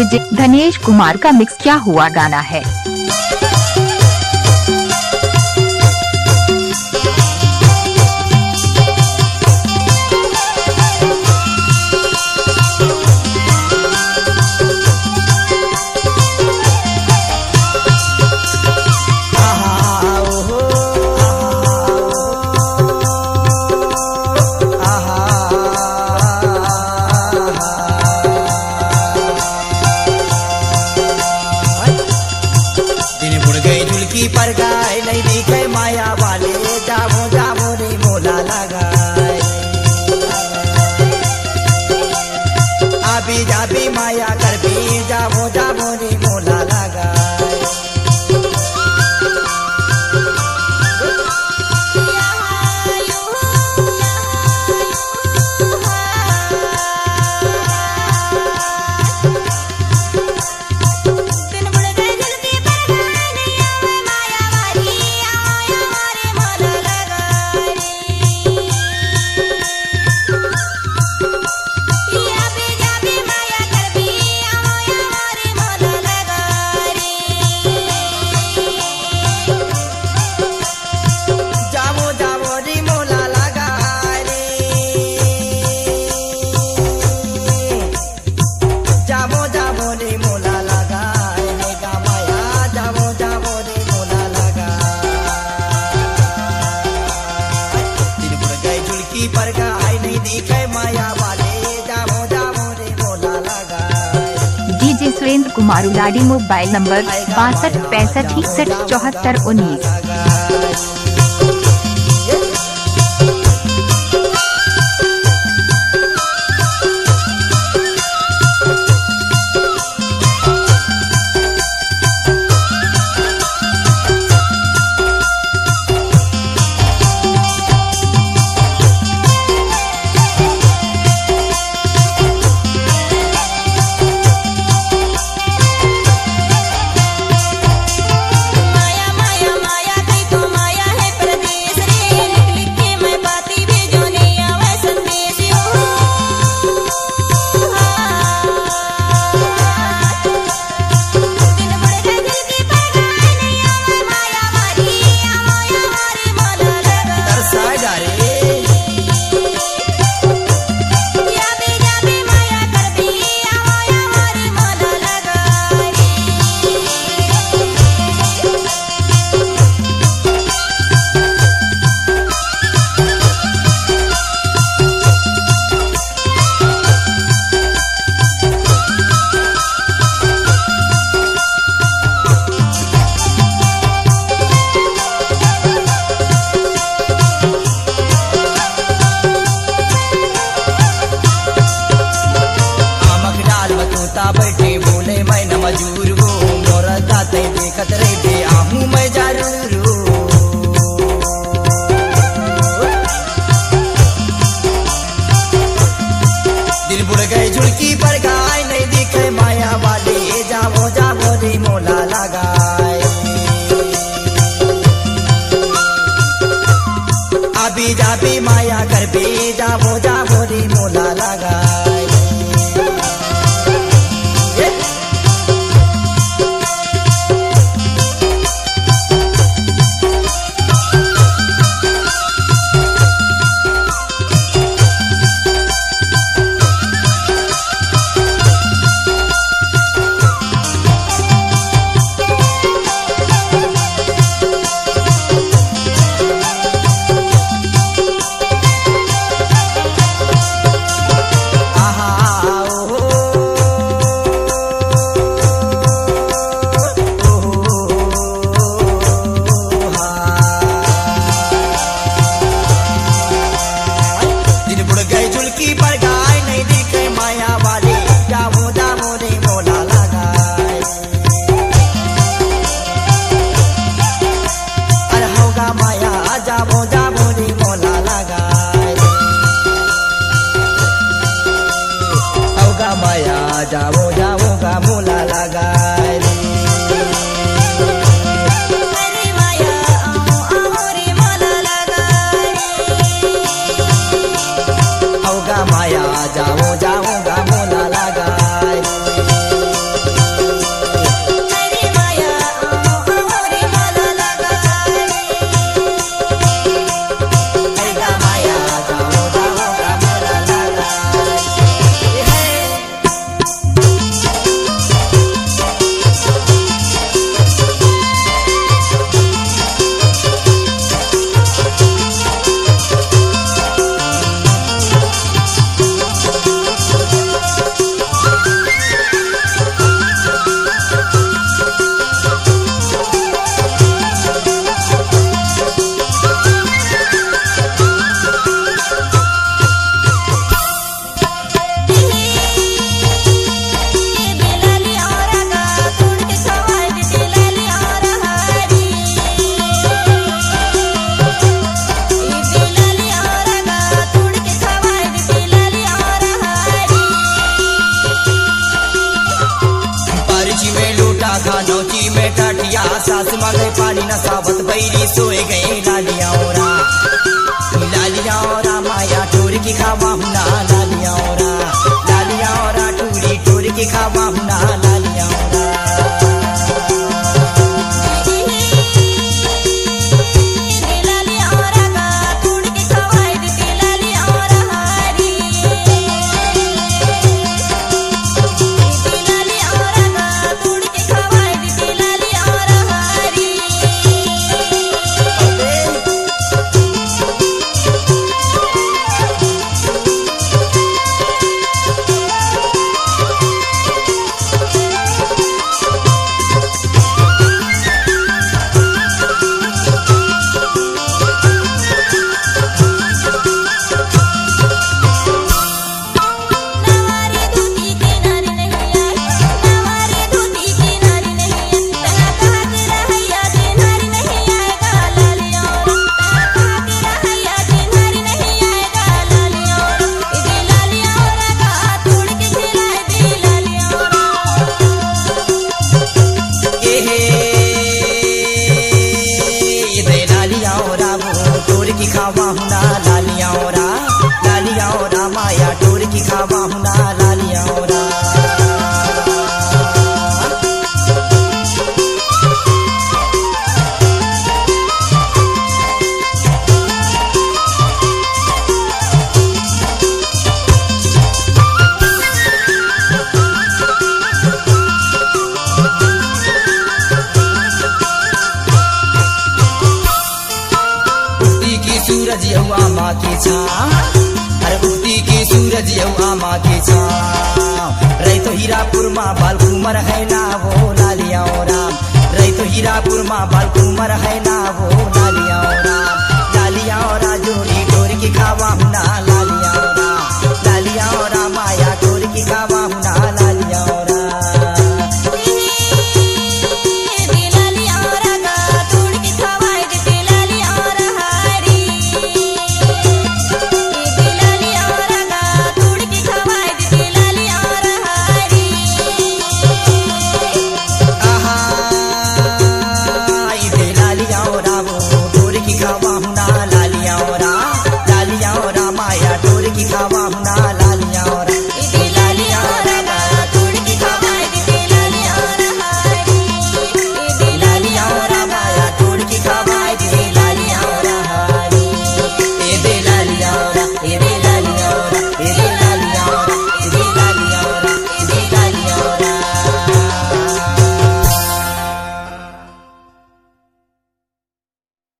DJ धनेश कुमार का mix क्या हुआ गाना है। पर गाय नहीं दिखे माया वाले जावो जावो रे मोला लगाए अभी जाबी माया कर भी जावो जावो रे मोला लगाए पर गाय नहीं दिखे माया वाले जावो जावो रे मोला लगाए। डीजे सुरेंद्र कुमार उलाडी मोबाइल नंबर 62 65 61 74 19। बैठे बोले मैं न मजूर वो मोरा ताते देखत रे बे आहूं मैं जरूर दिल बुड़ गए झुड़की पर गाय नहीं दिखे माया वाले जावो जावो रे मोला लगाए अभी जाबी माया कर बे जावो जावो रे मोला लगाए। गावत बैरी सोए गए लालिया ओरा माया टूर की खावा हुना लालिया ओरा टूरी टूर की खावा हुना लालिया ओरा। खावा हुना लालिया ओरा माया टूर की खावा हुना लालिया ओरा। सूरज यौआ माँ के छाँव अरे उगती की सूरज यौआ माँ के छाँव रही तो हीरापुर माँ बाल कुमर है ना वो लालिया ओरा रही तो हीरापुर माँ बाल कुमर है ना वो